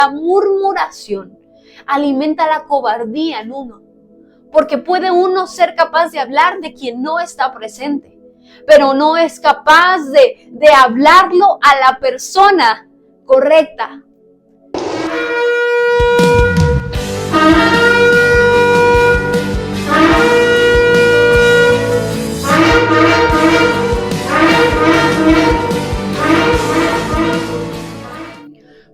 La murmuración alimenta la cobardía en uno, porque puede uno ser capaz de hablar de quien no está presente, pero no es capaz de hablarlo a la persona correcta.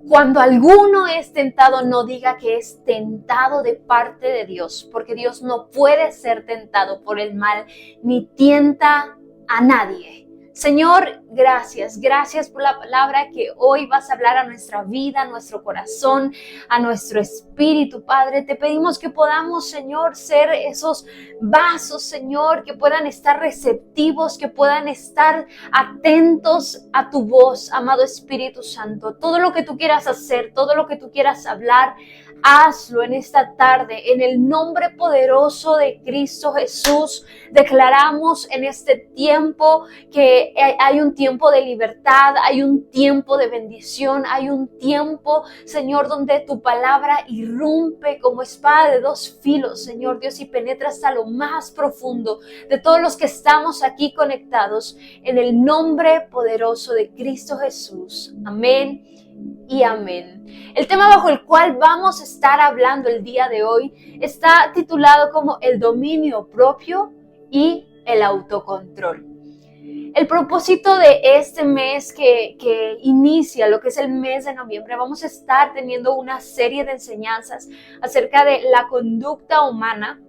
Cuando alguno es tentado, no diga que es tentado de parte de Dios, porque Dios no puede ser tentado por el mal, ni tienta a nadie. Señor, gracias por la palabra que hoy vas a hablar a nuestra vida, a nuestro corazón, a nuestro espíritu, Padre. Te pedimos que podamos, Señor, ser esos vasos, Señor, que puedan estar receptivos, que puedan estar atentos a tu voz, amado Espíritu Santo. Todo lo que tú quieras hacer, todo lo que tú quieras hablar, hazlo en esta tarde. En el nombre poderoso de Cristo Jesús, declaramos en este tiempo que hay un tiempo de libertad, hay un tiempo de bendición, hay un tiempo, Señor, donde tu palabra irrumpe como espada de dos filos, Señor Dios, y penetra hasta lo más profundo de todos los que estamos aquí conectados, en el nombre poderoso de Cristo Jesús. Amén y amén. El tema bajo el cual vamos a estar hablando el día de hoy está titulado como el dominio propio y el autocontrol. El propósito de este mes que inicia lo que es el mes de noviembre, vamos a estar teniendo una serie de enseñanzas acerca de la conducta humana.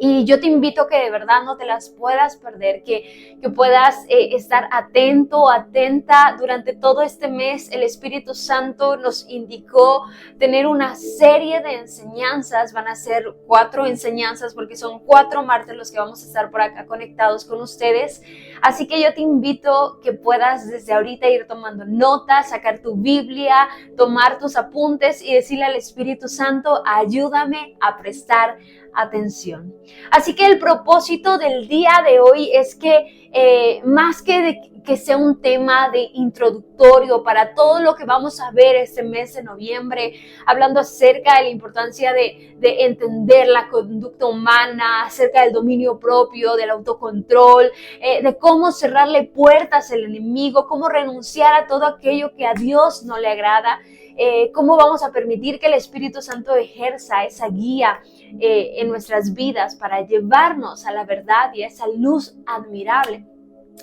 Y yo te invito que de verdad no te las puedas perder, que puedas estar atento, atenta. Durante todo este mes el Espíritu Santo nos indicó tener una serie de enseñanzas. Van a ser 4 enseñanzas porque son 4 martes los que vamos a estar por acá conectados con ustedes. Así que yo te invito que puedas desde ahorita ir tomando notas, sacar tu Biblia, tomar tus apuntes y decirle al Espíritu Santo, ayúdame a prestar atención. Así que el propósito del día de hoy es que más que sea un tema de introductorio para todo lo que vamos a ver este mes de noviembre, hablando acerca de la importancia de entender la conducta humana, acerca del dominio propio, del autocontrol, de cómo cerrarle puertas al enemigo, cómo renunciar a todo aquello que a Dios no le agrada, cómo vamos a permitir que el Espíritu Santo ejerza esa guía en nuestras vidas para llevarnos a la verdad y a esa luz admirable.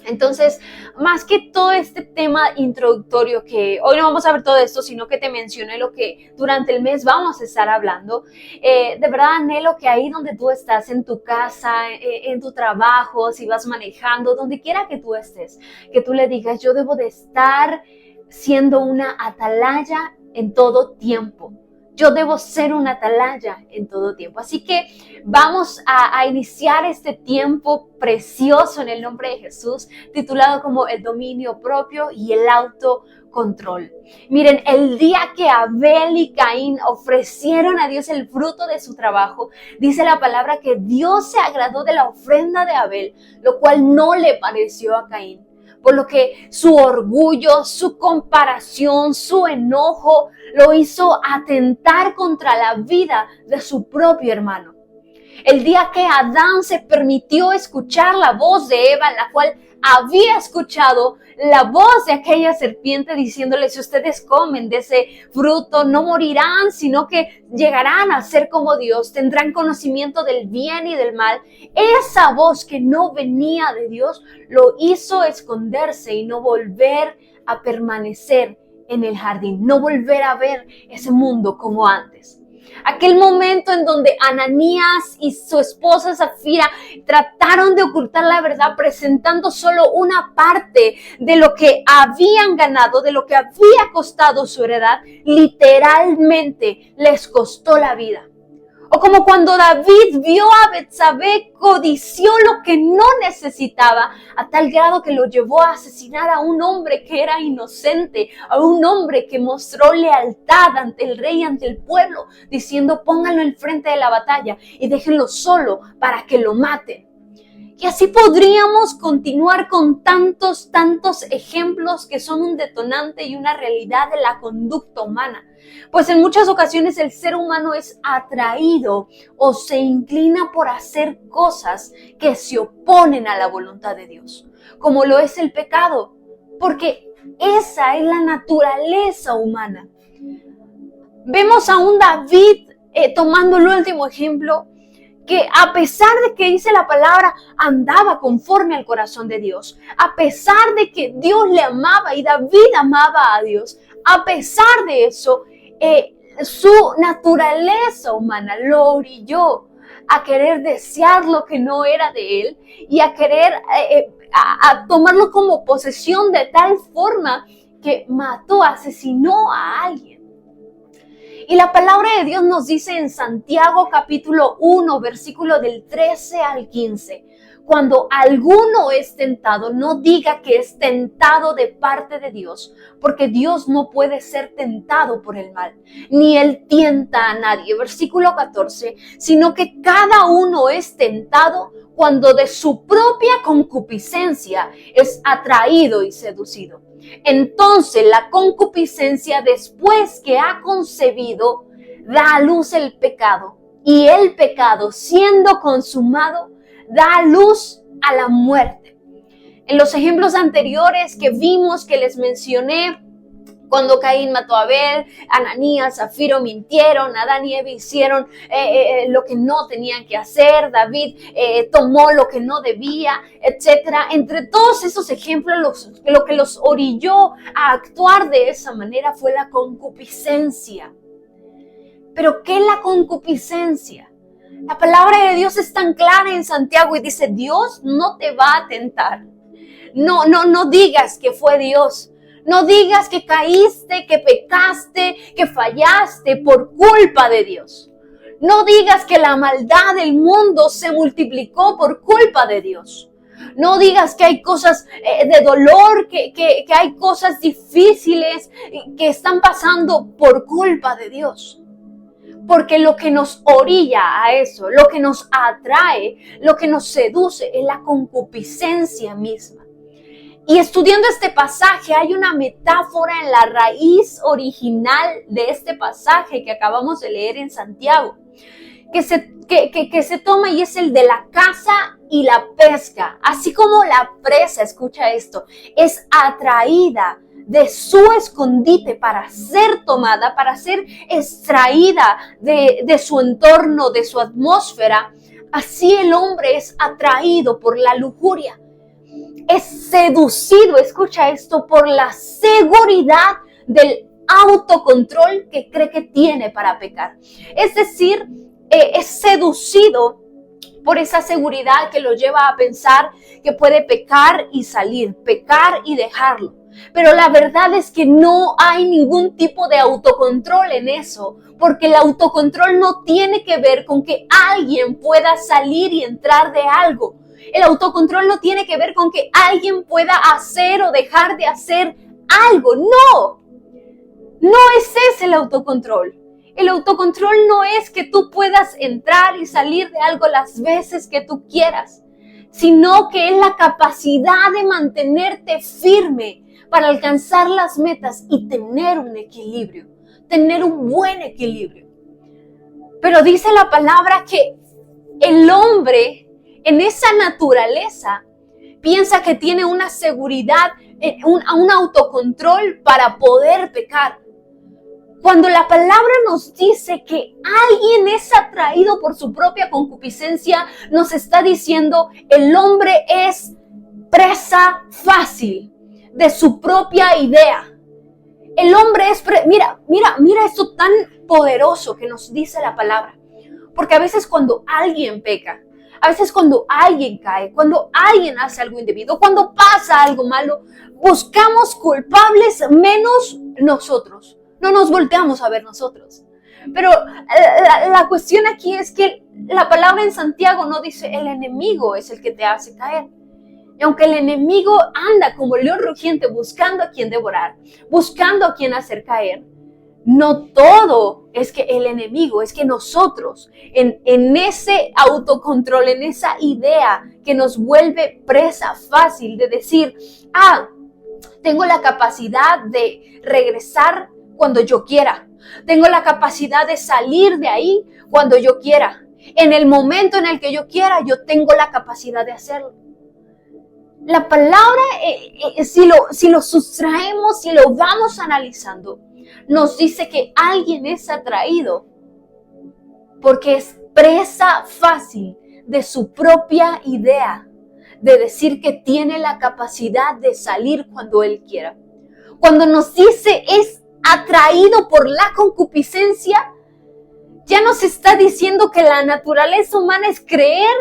Entonces, más que todo este tema introductorio, que hoy no vamos a ver todo esto, sino que te mencioné lo que durante el mes vamos a estar hablando, de verdad anhelo que ahí donde tú estás, en tu casa, en tu trabajo, si vas manejando, donde quiera que tú estés, que tú le digas, yo debo de estar siendo una atalaya en todo tiempo. Yo debo ser una atalaya en todo tiempo. Así que vamos a iniciar este tiempo precioso en el nombre de Jesús, titulado como el dominio propio y el autocontrol. Miren, el día que Abel y Caín ofrecieron a Dios el fruto de su trabajo, dice la palabra que Dios se agradó de la ofrenda de Abel, lo cual no le pareció a Caín. Por lo que su orgullo, su comparación, su enojo lo hizo atentar contra la vida de su propio hermano. El día que Adán se permitió escuchar la voz de Eva, la cual había escuchado la voz de aquella serpiente diciéndole, si ustedes comen de ese fruto no morirán, sino que llegarán a ser como Dios, tendrán conocimiento del bien y del mal. Esa voz que no venía de Dios lo hizo esconderse y no volver a permanecer en el jardín, no volver a ver ese mundo como antes. Aquel momento en donde Ananías y su esposa Zafira trataron de ocultar la verdad presentando solo una parte de lo que habían ganado, de lo que había costado su heredad, literalmente les costó la vida. O como cuando David vio a Betsabé, codició lo que no necesitaba, a tal grado que lo llevó a asesinar a un hombre que era inocente, a un hombre que mostró lealtad ante el rey, ante el pueblo, diciendo pónganlo enfrente de la batalla y déjenlo solo para que lo maten. Y así podríamos continuar con tantos ejemplos que son un detonante y una realidad de la conducta humana. Pues en muchas ocasiones el ser humano es atraído o se inclina por hacer cosas que se oponen a la voluntad de Dios, como lo es el pecado, porque esa es la naturaleza humana. Vemos a un David, tomando el último ejemplo, que a pesar de que dice la palabra, andaba conforme al corazón de Dios, a pesar de que Dios le amaba y David amaba a Dios, a pesar de eso, su naturaleza humana lo orilló a querer desear lo que no era de él y a querer a tomarlo como posesión de tal forma que mató, asesinó a alguien. Y la palabra de Dios nos dice en Santiago capítulo 1, versículo del 13 al 15, cuando alguno es tentado, no diga que es tentado de parte de Dios, porque Dios no puede ser tentado por el mal, ni Él tienta a nadie. Versículo 14, sino que cada uno es tentado cuando de su propia concupiscencia es atraído y seducido. Entonces la concupiscencia, después que ha concebido, da a luz el pecado, y el pecado, siendo consumado, da a luz a la muerte. En los ejemplos anteriores que vimos, que les mencioné, cuando Caín mató a Abel, Ananías, Zafiro mintieron, Adán y Eva hicieron lo que no tenían que hacer, David tomó lo que no debía, etc. Entre todos esos ejemplos, lo que los orilló a actuar de esa manera fue la concupiscencia. ¿Pero qué es la concupiscencia? La palabra de Dios es tan clara en Santiago y dice, Dios no te va a tentar. No digas que fue Dios. No digas que caíste, que pecaste, que fallaste por culpa de Dios. No digas que la maldad del mundo se multiplicó por culpa de Dios. No digas que hay cosas de dolor, que hay cosas difíciles que están pasando por culpa de Dios. Porque lo que nos orilla a eso, lo que nos atrae, lo que nos seduce es la concupiscencia misma. Y estudiando este pasaje hay una metáfora en la raíz original de este pasaje que acabamos de leer en Santiago, que se toma y es el de la caza y la pesca. Así como la presa, escucha esto, es atraída de su escondite para ser tomada, para ser extraída de su entorno, de su atmósfera, así el hombre es atraído por la lujuria. Es seducido, escucha esto, por la seguridad del autocontrol que cree que tiene para pecar. Es decir, es seducido por esa seguridad que lo lleva a pensar que puede pecar y salir, pecar y dejarlo. Pero la verdad es que no hay ningún tipo de autocontrol en eso, porque el autocontrol no tiene que ver con que alguien pueda salir y entrar de algo. El autocontrol no tiene que ver con que alguien pueda hacer o dejar de hacer algo. No es ese el autocontrol. El autocontrol no es que tú puedas entrar y salir de algo las veces que tú quieras, sino que es la capacidad de mantenerte firme para alcanzar las metas y tener un equilibrio, tener un buen equilibrio. Pero dice la palabra que el hombre, en esa naturaleza, piensa que tiene una seguridad, un autocontrol para poder pecar. Cuando la palabra nos dice que alguien es atraído por su propia concupiscencia, nos está diciendo el hombre es presa fácil de su propia idea. El hombre es, mira esto tan poderoso que nos dice la palabra. Porque a veces cuando alguien peca, a veces cuando alguien cae, cuando alguien hace algo indebido, cuando pasa algo malo, buscamos culpables menos nosotros. No nos volteamos a ver nosotros. Pero la cuestión aquí es que la palabra en Santiago no dice el enemigo es el que te hace caer. Y aunque el enemigo anda como león rugiente buscando a quien devorar, buscando a quien hacer caer, no todo es que el enemigo, es que nosotros en ese autocontrol, en esa idea que nos vuelve presa fácil de decir, tengo la capacidad de regresar cuando yo quiera. Tengo la capacidad de salir de ahí cuando yo quiera. En el momento en el que yo quiera, yo tengo la capacidad de hacerlo. La palabra, si lo sustraemos, si lo vamos analizando, nos dice que alguien es atraído porque es presa fácil de su propia idea, de decir que tiene la capacidad de salir cuando él quiera. Cuando nos dice es atraído por la concupiscencia, ya nos está diciendo que la naturaleza humana es creer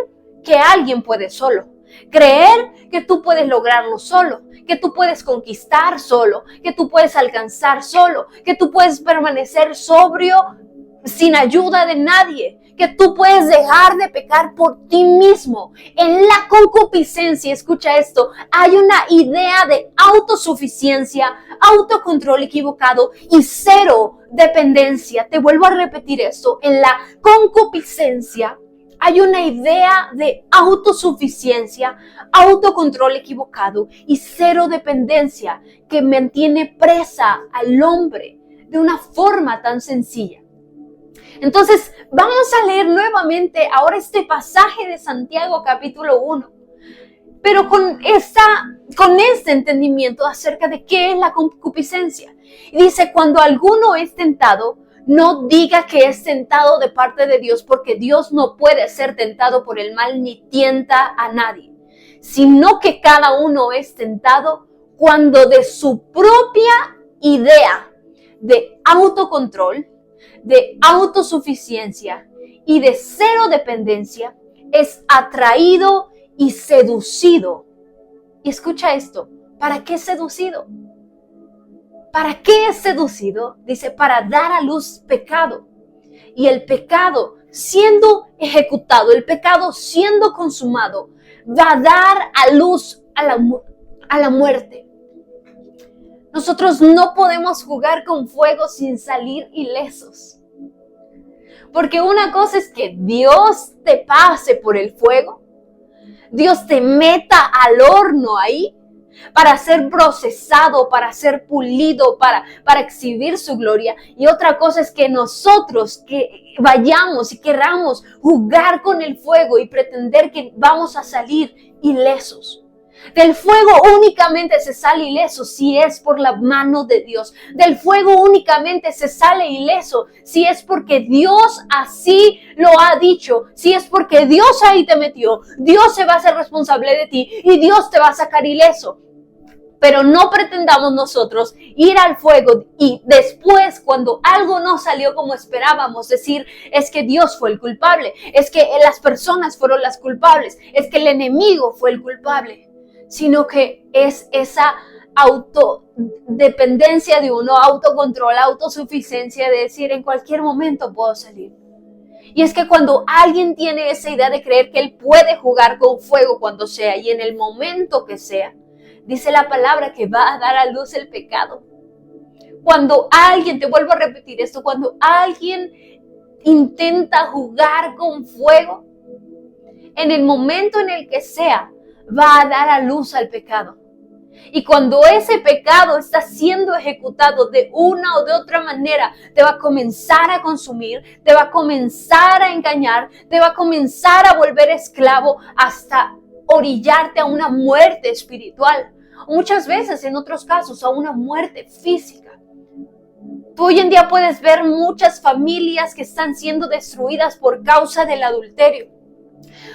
que alguien puede solo. Creer que tú puedes lograrlo solo, que tú puedes conquistar solo, que tú puedes alcanzar solo, que tú puedes permanecer sobrio sin ayuda de nadie, que tú puedes dejar de pecar por ti mismo. En la concupiscencia, escucha esto, hay una idea de autosuficiencia, autocontrol equivocado y cero dependencia. Te vuelvo a repetir esto, en la concupiscencia hay una idea de autosuficiencia, autocontrol equivocado y cero dependencia que mantiene presa al hombre de una forma tan sencilla. Entonces, vamos a leer nuevamente ahora este pasaje de Santiago capítulo 1, pero con este entendimiento acerca de qué es la concupiscencia. Y dice, cuando alguno es tentado, no diga que es tentado de parte de Dios, porque Dios no puede ser tentado por el mal ni tienta a nadie, sino que cada uno es tentado cuando de su propia idea de autocontrol, de autosuficiencia y de cero dependencia es atraído y seducido. Y escucha esto, ¿para qué seducido? ¿Para qué es seducido? Dice, para dar a luz pecado. Y el pecado siendo ejecutado, el pecado siendo consumado, va a dar a luz a la muerte. Nosotros no podemos jugar con fuego sin salir ilesos. Porque una cosa es que Dios te pase por el fuego, Dios te meta al horno ahí, para ser procesado, para ser pulido, para exhibir su gloria. Y otra cosa es que nosotros que vayamos y queramos jugar con el fuego y pretender que vamos a salir ilesos. Del fuego únicamente se sale ileso si es por la mano de Dios. Del fuego únicamente se sale ileso si es porque Dios así lo ha dicho. Si es porque Dios ahí te metió, Dios se va a hacer responsable de ti y Dios te va a sacar ileso. Pero no pretendamos nosotros ir al fuego y después, cuando algo no salió como esperábamos, decir, es que Dios fue el culpable, es que las personas fueron las culpables, es que el enemigo fue el culpable, sino que es esa autodependencia de uno, autocontrol, autosuficiencia de decir, en cualquier momento puedo salir. Y es que cuando alguien tiene esa idea de creer que él puede jugar con fuego cuando sea y en el momento que sea, dice la palabra que va a dar a luz el pecado. Cuando alguien, te vuelvo a repetir esto, cuando alguien intenta jugar con fuego, en el momento en el que sea, va a dar a luz al pecado. Y cuando ese pecado está siendo ejecutado de una o de otra manera, te va a comenzar a consumir, te va a comenzar a engañar, te va a comenzar a volver esclavo hasta orillarte a una muerte espiritual. Muchas veces, en otros casos, a una muerte física. Tú hoy en día puedes ver muchas familias que están siendo destruidas por causa del adulterio.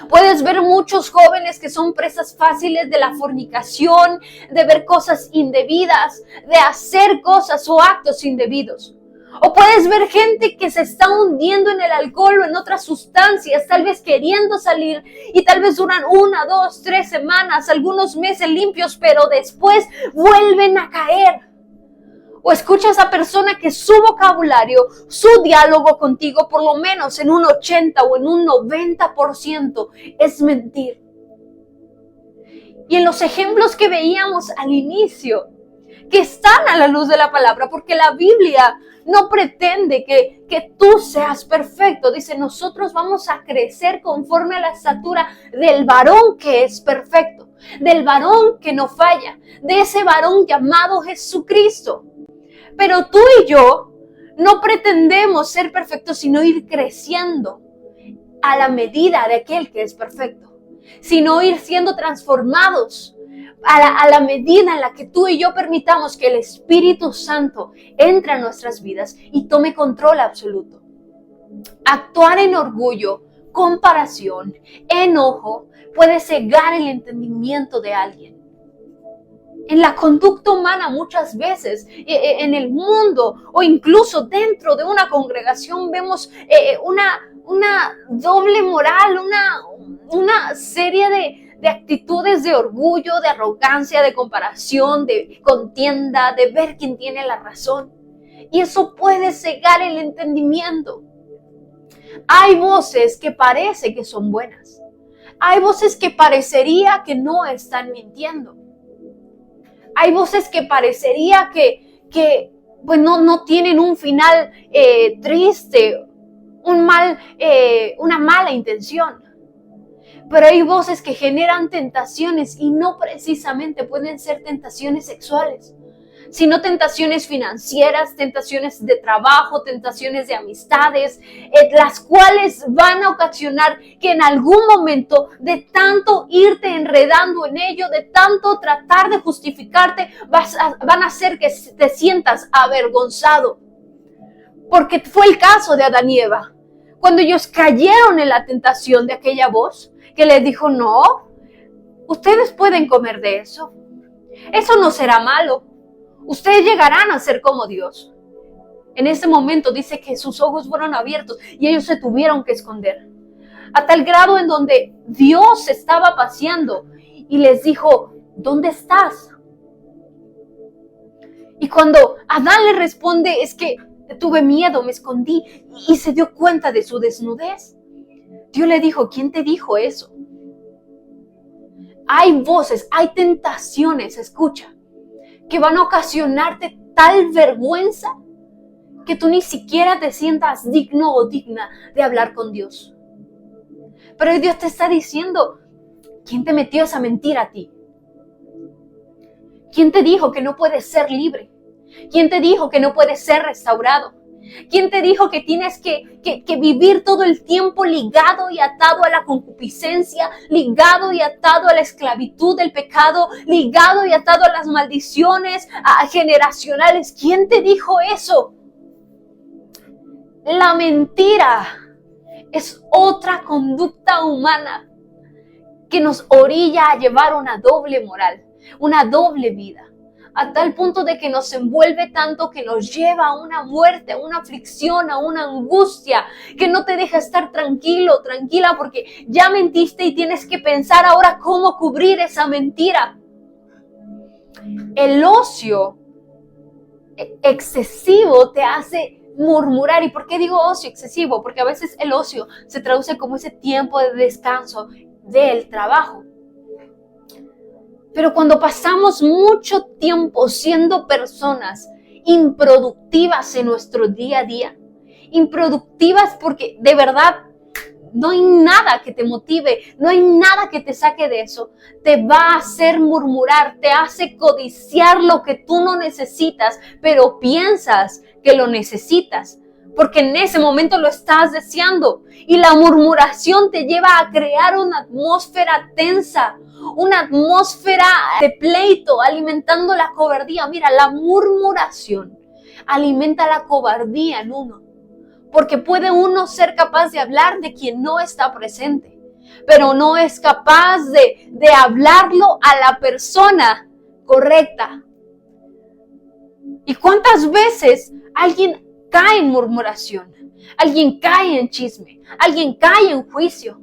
Puedes ver muchos jóvenes que son presas fáciles de la fornicación, de ver cosas indebidas, de hacer cosas o actos indebidos. O puedes ver gente que se está hundiendo en el alcohol o en otras sustancias, tal vez queriendo salir y tal vez duran 1, 2, 3 semanas, algunos meses limpios, pero después vuelven a caer. O escucha a esa persona que su vocabulario, su diálogo contigo, por lo menos en un 80 o en un 90% es mentir. Y en los ejemplos que veíamos al inicio, que están a la luz de la palabra, porque la Biblia no pretende que tú seas perfecto. Dice, nosotros vamos a crecer conforme a la estatura del varón que es perfecto, del varón que no falla, de ese varón llamado Jesucristo. Pero tú y yo no pretendemos ser perfectos, sino ir creciendo a la medida de aquel que es perfecto, sino ir siendo transformados a la medida en la que tú y yo permitamos que el Espíritu Santo entre a nuestras vidas y tome control absoluto. Actuar en orgullo, comparación, enojo puede cegar el entendimiento de alguien. En la conducta humana muchas veces, en el mundo o incluso dentro de una congregación vemos una doble moral, una serie de actitudes de orgullo, de arrogancia, de comparación, de contienda, de ver quién tiene la razón. Y eso puede cegar el entendimiento. Hay voces que parece que son buenas. Hay voces que parecería que no están mintiendo. Hay voces que parecería que pues no tienen un final triste, una mala intención. Pero hay voces que generan tentaciones y no precisamente pueden ser tentaciones sexuales, sino tentaciones financieras, tentaciones de trabajo, tentaciones de amistades, las cuales van a ocasionar que en algún momento de tanto irte enredando en ello, de tanto tratar de justificarte, van a hacer que te sientas avergonzado. Porque fue el caso de Adán y Eva. Cuando ellos cayeron en la tentación de aquella voz que les dijo, no, ustedes pueden comer de eso. Eso no será malo. Ustedes llegarán a ser como Dios. En ese momento dice que sus ojos fueron abiertos y ellos se tuvieron que esconder. A tal grado en donde Dios estaba paseando y les dijo, ¿dónde estás? Y cuando Adán le responde, es que tuve miedo, me escondí, y se dio cuenta de su desnudez. Dios le dijo, ¿quién te dijo eso? Hay voces, hay tentaciones, escucha, que van a ocasionarte tal vergüenza que tú ni siquiera te sientas digno o digna de hablar con Dios. Pero Dios te está diciendo, ¿quién te metió esa mentira a ti? ¿Quién te dijo que no puedes ser libre? ¿Quién te dijo que no puedes ser restaurado? ¿Quién te dijo que tienes que vivir todo el tiempo ligado y atado a la concupiscencia, ligado y atado a la esclavitud del pecado, ligado y atado a las maldiciones generacionales? ¿Quién te dijo eso? La mentira es otra conducta humana que nos orilla a llevar una doble moral, una doble vida, a tal punto de que nos envuelve tanto que nos lleva a una muerte, a una aflicción, a una angustia, que no te deja estar tranquilo, tranquila, porque ya mentiste y tienes que pensar ahora cómo cubrir esa mentira. El ocio excesivo te hace murmurar. ¿Y por qué digo ocio excesivo? Porque a veces el ocio se traduce como ese tiempo de descanso del trabajo. Pero cuando pasamos mucho tiempo siendo personas improductivas en nuestro día a día, improductivas porque de verdad no hay nada que te motive, no hay nada que te saque de eso, te va a hacer murmurar, te hace codiciar lo que tú no necesitas, pero piensas que lo necesitas, porque en ese momento lo estás deseando. Y la murmuración te lleva a crear una atmósfera tensa, una atmósfera de pleito, alimentando la cobardía. Mira, la murmuración alimenta la cobardía en uno, porque puede uno ser capaz de hablar de quien no está presente, pero no es capaz de hablarlo a la persona correcta. ¿Y cuántas veces alguien cae en murmuración? Alguien cae en chisme, alguien cae en juicio.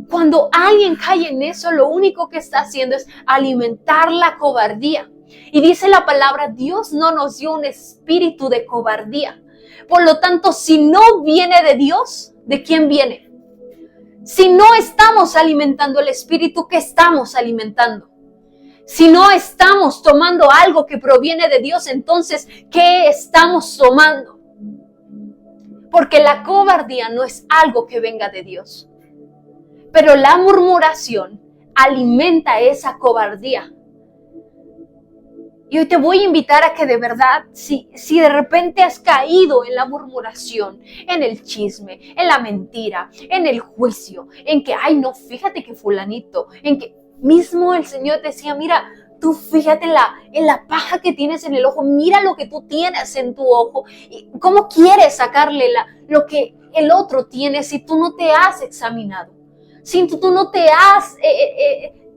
Cuando alguien cae en eso, lo único que está haciendo es alimentar la cobardía. Y dice la palabra, Dios no nos dio un espíritu de cobardía. Por lo tanto, si no viene de Dios, ¿de quién viene? Si no estamos alimentando el espíritu, ¿qué estamos alimentando? Si no estamos tomando algo que proviene de Dios, entonces, ¿qué estamos tomando? Porque la cobardía no es algo que venga de Dios. Pero la murmuración alimenta esa cobardía. Y hoy te voy a invitar a que de verdad, si de repente has caído en la murmuración, en el chisme, en la mentira, en el juicio, en que, ay no, fíjate que fulanito, en que mismo el Señor decía, mira, tú fíjate en la paja que tienes en el ojo, mira lo que tú tienes en tu ojo, y cómo quieres sacarle lo que el otro tiene si tú no te has examinado, si tú no te has...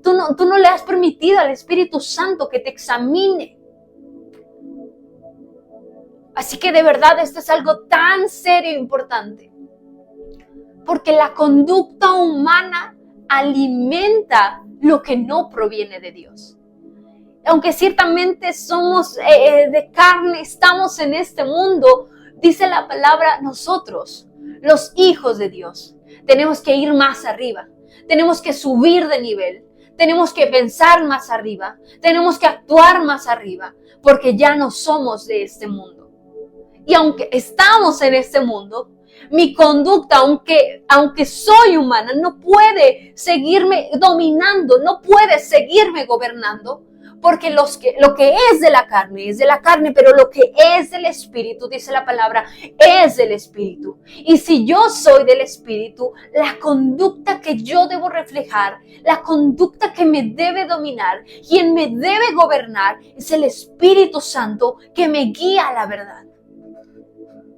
Tú no le has permitido al Espíritu Santo que te examine. Así que de verdad esto es algo tan serio e importante. Porque la conducta humana alimenta lo que no proviene de Dios. Aunque ciertamente somos de carne, estamos en este mundo, dice la palabra, nosotros, los hijos de Dios, tenemos que ir más arriba. Tenemos que subir de nivel. Tenemos que pensar más arriba, tenemos que actuar más arriba, porque ya no somos de este mundo. Y aunque estamos en este mundo, mi conducta, aunque soy humana, no puede seguirme dominando, no puede seguirme gobernando, porque lo que es de la carne, pero lo que es del Espíritu, dice la palabra, es del Espíritu. Y si yo soy del Espíritu, la conducta que yo debo reflejar, la conducta que me debe dominar, quien me debe gobernar, es el Espíritu Santo que me guía a la verdad.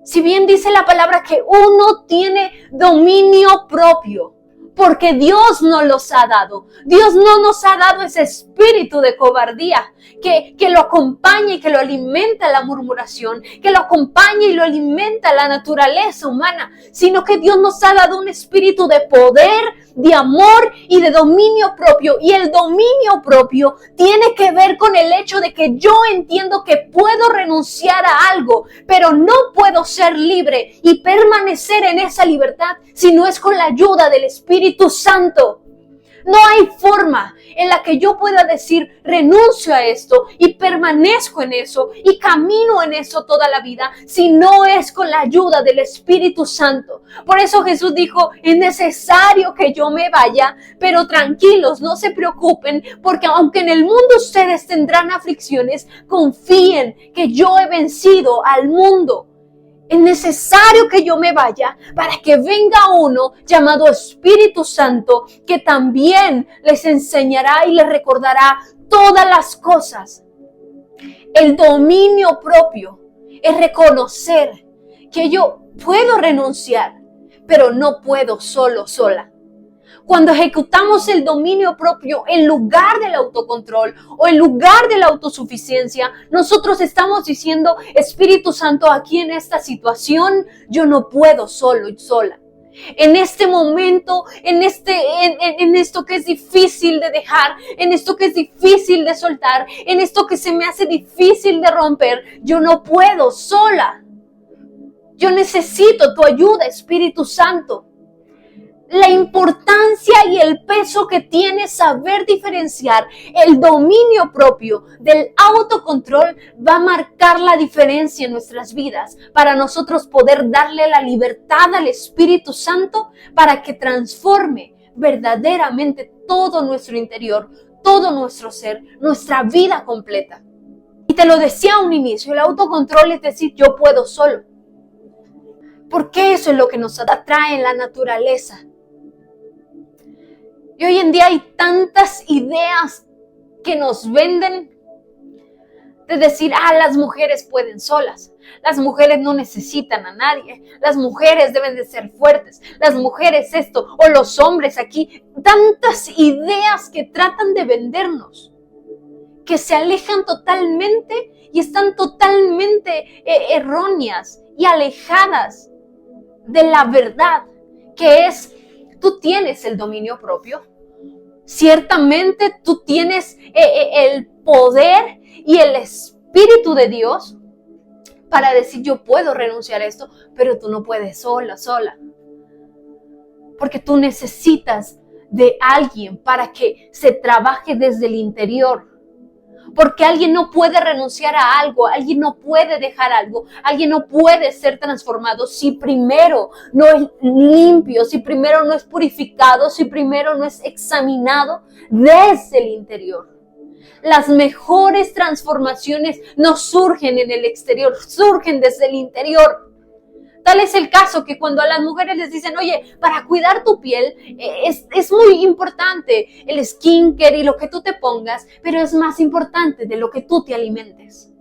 Si bien dice la palabra que uno tiene dominio propio, porque Dios nos los ha dado. Dios no nos ha dado ese espíritu de cobardía que lo acompaña y que lo alimenta la murmuración, que lo acompaña y lo alimenta la naturaleza humana, sino que Dios nos ha dado un espíritu de poder, de amor y de dominio propio. Y el dominio propio tiene que ver con el hecho de que yo entiendo que puedo renunciar a algo, pero no puedo ser libre y permanecer en esa libertad si no es con la ayuda del Espíritu Santo. No hay forma en la que yo pueda decir renuncio a esto y permanezco en eso y camino en eso toda la vida si no es con la ayuda del Espíritu Santo. Por eso Jesús dijo, es necesario que yo me vaya, pero tranquilos, no se preocupen, porque aunque en el mundo ustedes tendrán aflicciones, confíen que yo he vencido al mundo. Es necesario que yo me vaya para que venga uno llamado Espíritu Santo que también les enseñará y les recordará todas las cosas. El dominio propio es reconocer que yo puedo renunciar, pero no puedo sola. Cuando ejecutamos el dominio propio en lugar del autocontrol o en lugar de la autosuficiencia, nosotros estamos diciendo, Espíritu Santo, aquí en esta situación yo no puedo solo y sola. En este momento, en esto que es difícil de dejar, en esto que es difícil de soltar, en esto que se me hace difícil de romper, yo no puedo sola. Yo necesito tu ayuda, Espíritu Santo. La importancia y el peso que tiene saber diferenciar el dominio propio del autocontrol va a marcar la diferencia en nuestras vidas para nosotros poder darle la libertad al Espíritu Santo para que transforme verdaderamente todo nuestro interior, todo nuestro ser, nuestra vida completa. Y te lo decía a un inicio, el autocontrol es decir, yo puedo solo. Porque eso es lo que nos atrae en la naturaleza. Y hoy en día hay tantas ideas que nos venden de decir, las mujeres pueden solas, las mujeres no necesitan a nadie, las mujeres deben de ser fuertes, las mujeres esto, o los hombres aquí. Tantas ideas que tratan de vendernos, que se alejan totalmente y están totalmente erróneas y alejadas de la verdad, que es, tú tienes el dominio propio. Ciertamente tú tienes el poder y el Espíritu de Dios para decir yo puedo renunciar a esto, pero tú no puedes sola. Porque tú necesitas de alguien para que se trabaje desde el interior. Porque alguien no puede renunciar a algo, alguien no puede dejar algo, alguien no puede ser transformado si primero no es limpio, si primero no es purificado, si primero no es examinado desde el interior. Las mejores transformaciones no surgen en el exterior, surgen desde el interior. Tal es el caso que cuando a las mujeres les dicen, oye, para cuidar tu piel es muy importante el skincare y lo que tú te pongas, pero es más importante de lo que tú te alimentes.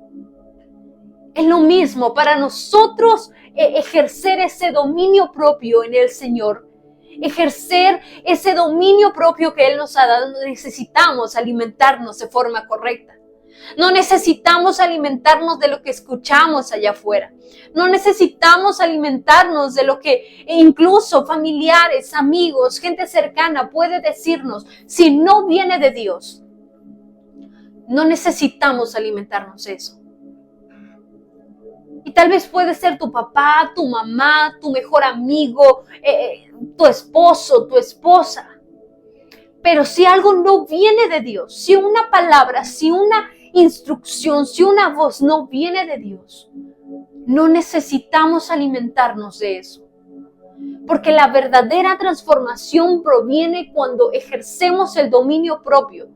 Es lo mismo para nosotros ejercer ese dominio propio en el Señor, ejercer ese dominio propio que Él nos ha dado. Necesitamos alimentarnos de forma correcta. No necesitamos alimentarnos de lo que escuchamos allá afuera. No necesitamos alimentarnos de lo que incluso familiares, amigos, gente cercana puede decirnos. Si no viene de Dios, no necesitamos alimentarnos de eso. Y tal vez puede ser tu papá, tu mamá, tu mejor amigo, tu esposo, tu esposa. Pero si algo no viene de Dios, si una palabra, si una instrucción, si una voz no viene de Dios, no necesitamos alimentarnos de eso. Porque la verdadera transformación proviene cuando ejercemos el dominio propio,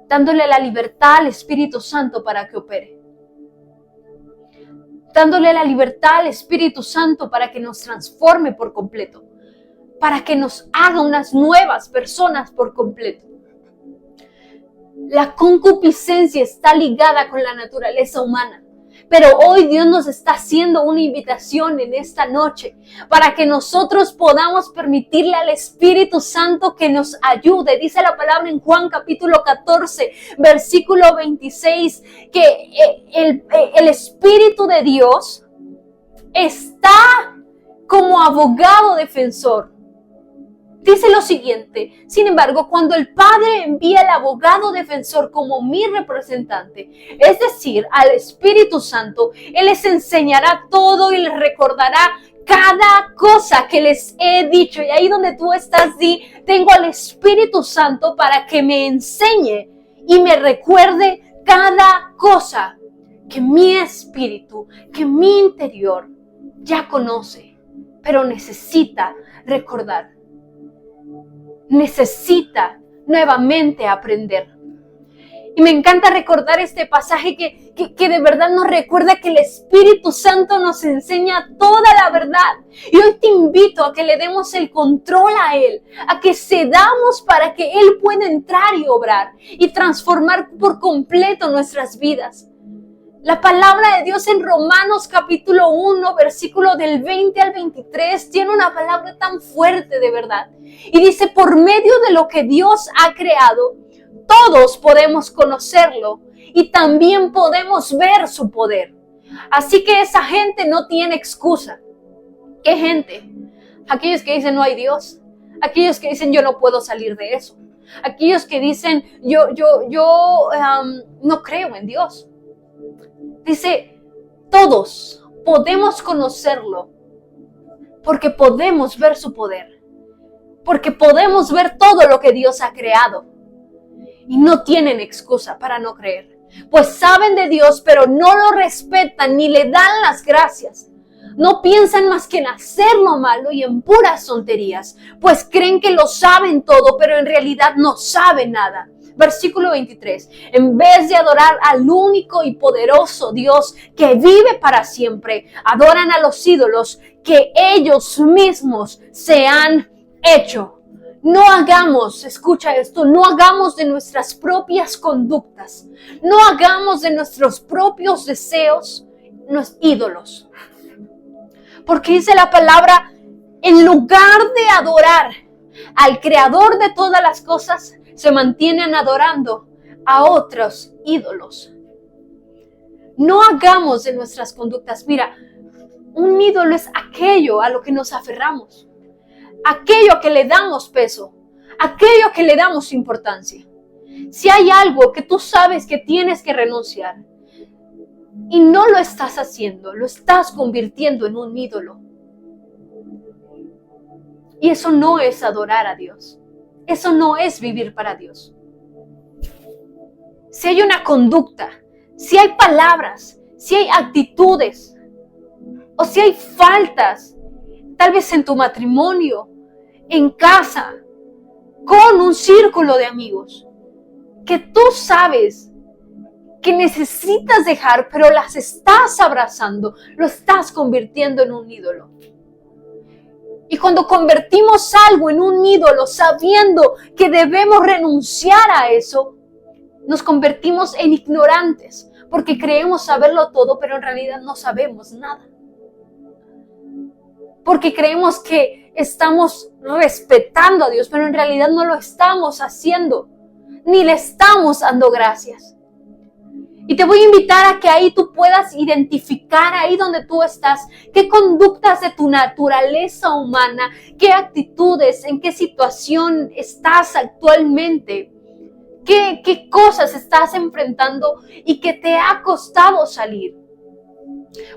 dándole la libertad al Espíritu Santo para que opere. Dándole la libertad al Espíritu Santo para que nos transforme por completo, para que nos haga unas nuevas personas por completo. La concupiscencia está ligada con la naturaleza humana, pero hoy Dios nos está haciendo una invitación en esta noche para que nosotros podamos permitirle al Espíritu Santo que nos ayude. Dice la palabra en Juan capítulo 14, versículo 26, que el Espíritu de Dios está como abogado defensor. Dice lo siguiente: sin embargo, cuando el Padre envía al abogado defensor como mi representante, es decir, al Espíritu Santo, Él les enseñará todo y les recordará cada cosa que les he dicho. Y ahí donde tú estás, tengo al Espíritu Santo para que me enseñe y me recuerde cada cosa que mi espíritu, que mi interior ya conoce, pero necesita recordar. Necesita nuevamente aprender. Y me encanta recordar este pasaje que de verdad nos recuerda que el Espíritu Santo nos enseña toda la verdad. Y hoy te invito a que le demos el control a Él, a que cedamos para que Él pueda entrar y obrar y transformar por completo nuestras vidas. La palabra de Dios en Romanos capítulo 1, versículo del 20 al 23, tiene una palabra tan fuerte de verdad. Y dice, por medio de lo que Dios ha creado, todos podemos conocerlo y también podemos ver su poder. Así que esa gente no tiene excusa. ¿Qué gente? Aquellos que dicen no hay Dios. Aquellos que dicen yo no puedo salir de eso. Aquellos que dicen yo no creo en Dios. Dice, todos podemos conocerlo porque podemos ver su poder, porque podemos ver todo lo que Dios ha creado y no tienen excusa para no creer, pues saben de Dios pero no lo respetan ni le dan las gracias. No piensan más que en hacer lo malo y en puras tonterías, pues creen que lo saben todo pero en realidad no saben nada. Versículo 23, en vez de adorar al único y poderoso Dios que vive para siempre, adoran a los ídolos que ellos mismos se han hecho. No hagamos, escucha esto, no hagamos de nuestras propias conductas, no hagamos de nuestros propios deseos los ídolos. Porque dice la palabra, en lugar de adorar al Creador de todas las cosas, se mantienen adorando a otros ídolos. No hagamos de nuestras conductas. Mira, un ídolo es aquello a lo que nos aferramos, aquello a que le damos peso, aquello a que le damos importancia. Si hay algo que tú sabes que tienes que renunciar y no lo estás haciendo, lo estás convirtiendo en un ídolo. Y eso no es adorar a Dios. Eso no es vivir para Dios. si hay una conducta, si hay palabras, si hay actitudes, o si hay faltas, tal vez en tu matrimonio, en casa, con un círculo de amigos, que tú sabes que necesitas dejar, pero las estás abrazando, lo estás convirtiendo en un ídolo. Y cuando convertimos algo en un ídolo, sabiendo que debemos renunciar a eso, nos convertimos en ignorantes, porque creemos saberlo todo, pero en realidad no sabemos nada. Porque creemos que estamos respetando a Dios, pero en realidad no lo estamos haciendo, ni le estamos dando gracias. Y te voy a invitar a que ahí tú puedas identificar, ahí donde tú estás, qué conductas de tu naturaleza humana, qué actitudes, en qué situación estás actualmente, qué cosas estás enfrentando y que te ha costado salir.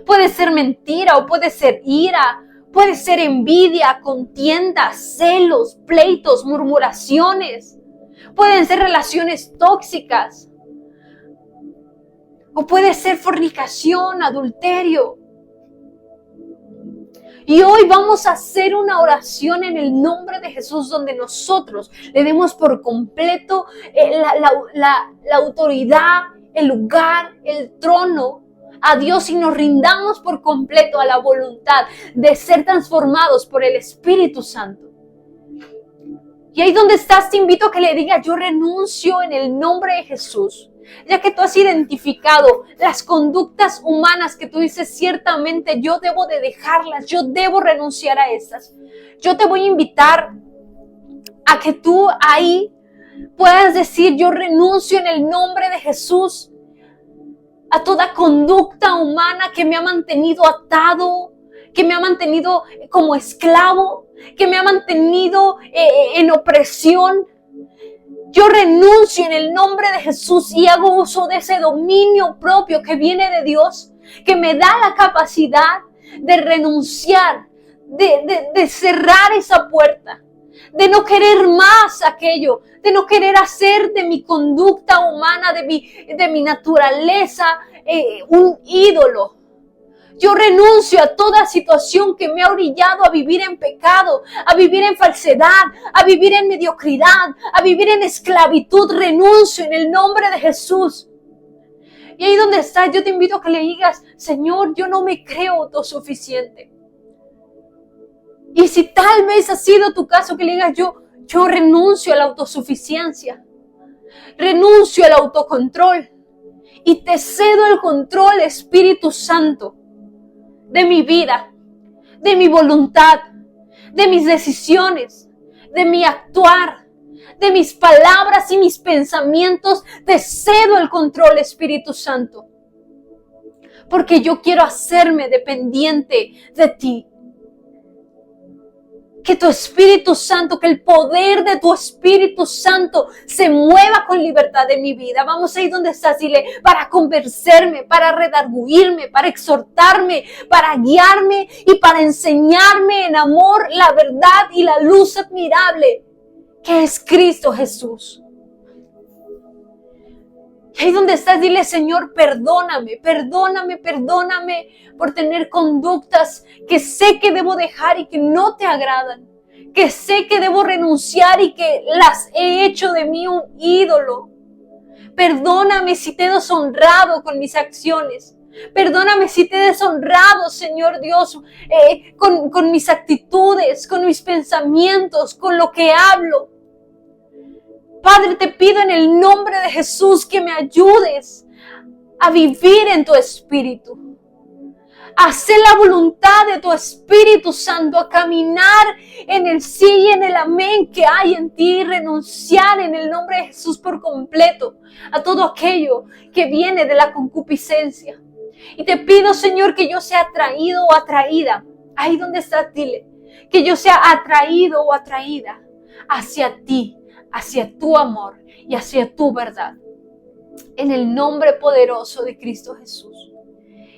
Puede ser mentira o puede ser ira, puede ser envidia, contienda, celos, pleitos, murmuraciones. Pueden ser relaciones tóxicas. O puede ser fornicación, adulterio. Y hoy vamos a hacer una oración en el nombre de Jesús donde nosotros le demos por completo la autoridad, el lugar, el trono a Dios y nos rindamos por completo a la voluntad de ser transformados por el Espíritu Santo. Y ahí donde estás te invito a que le digas: yo renuncio en el nombre de Jesús. Ya que tú has identificado las conductas humanas que tú dices, ciertamente yo debo de dejarlas, yo debo renunciar a estas. Yo te voy a invitar a que tú ahí puedas decir: yo renuncio en el nombre de Jesús a toda conducta humana que me ha mantenido atado, que me ha mantenido como esclavo, que me ha mantenido en opresión. Yo renuncio en el nombre de Jesús y hago uso de ese dominio propio que viene de Dios, que me da la capacidad de renunciar, de cerrar esa puerta, de no querer más aquello, de no querer hacer de mi conducta humana, de mi naturaleza, un ídolo. Yo renuncio a toda situación que me ha orillado a vivir en pecado, a vivir en falsedad, a vivir en mediocridad, a vivir en esclavitud. Renuncio en el nombre de Jesús. Y ahí donde estás, yo te invito a que le digas: Señor, yo no me creo autosuficiente. Y si tal vez ha sido tu caso, que le digas: yo renuncio a la autosuficiencia. Renuncio al autocontrol. Y te cedo el control, Espíritu Santo, de mi vida, de mi voluntad, de mis decisiones, de mi actuar, de mis palabras y mis pensamientos. Te cedo el control, Espíritu Santo, porque yo quiero hacerme dependiente de ti. Que tu Espíritu Santo, que el poder de tu Espíritu Santo se mueva con libertad en mi vida. Vamos ahí donde estás, dile: para convencerme, para redarguirme, para exhortarme, para guiarme y para enseñarme en amor la verdad y la luz admirable que es Cristo Jesús. Y ahí donde estás, dile: Señor, perdóname por tener conductas que sé que debo dejar y que no te agradan, que sé que debo renunciar y que las he hecho de mí un ídolo. Perdóname si te he deshonrado con mis acciones. Perdóname si te he deshonrado, Señor Dios, con mis actitudes, con mis pensamientos, con lo que hablo. Padre, te pido en el nombre de Jesús que me ayudes a vivir en tu Espíritu, a hacer la voluntad de tu Espíritu Santo, a caminar en el sí y en el amén que hay en ti, y renunciar en el nombre de Jesús por completo a todo aquello que viene de la concupiscencia. Y te pido, Señor, que yo sea atraído o atraída, ahí donde estás, dile, que yo sea atraído o atraída hacia ti, hacia tu amor y hacia tu verdad. En el nombre poderoso de Cristo Jesús.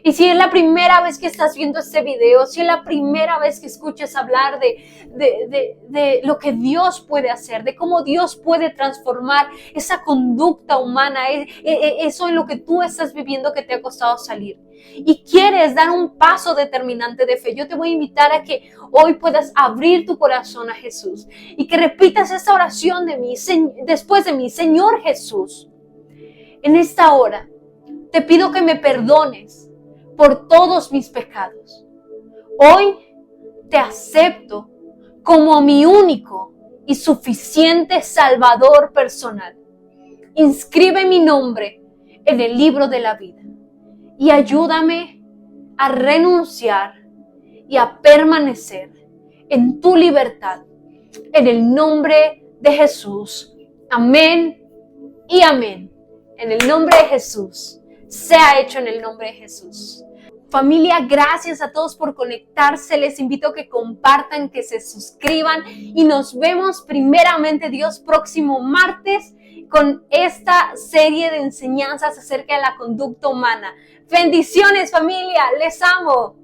Y si es la primera vez que estás viendo este video, si es la primera vez que escuchas hablar de lo que Dios puede hacer, de cómo Dios puede transformar esa conducta humana, eso en lo que tú estás viviendo que te ha costado salir, y quieres dar un paso determinante de fe, yo te voy a invitar a que hoy puedas abrir tu corazón a Jesús y que repitas esta oración después de mí. Señor Jesús, en esta hora te pido que me perdones por todos mis pecados. Hoy te acepto como mi único y suficiente Salvador personal. Inscribe mi nombre en el libro de la vida y ayúdame a renunciar y a permanecer en tu libertad. En el nombre de Jesús. Amén y amén. En el nombre de Jesús. Sea hecho en el nombre de Jesús. Familia, gracias a todos por conectarse. Les invito a que compartan, que se suscriban y nos vemos primeramente Dios próximo martes con esta serie de enseñanzas acerca de la conducta humana. Bendiciones, familia, les amo.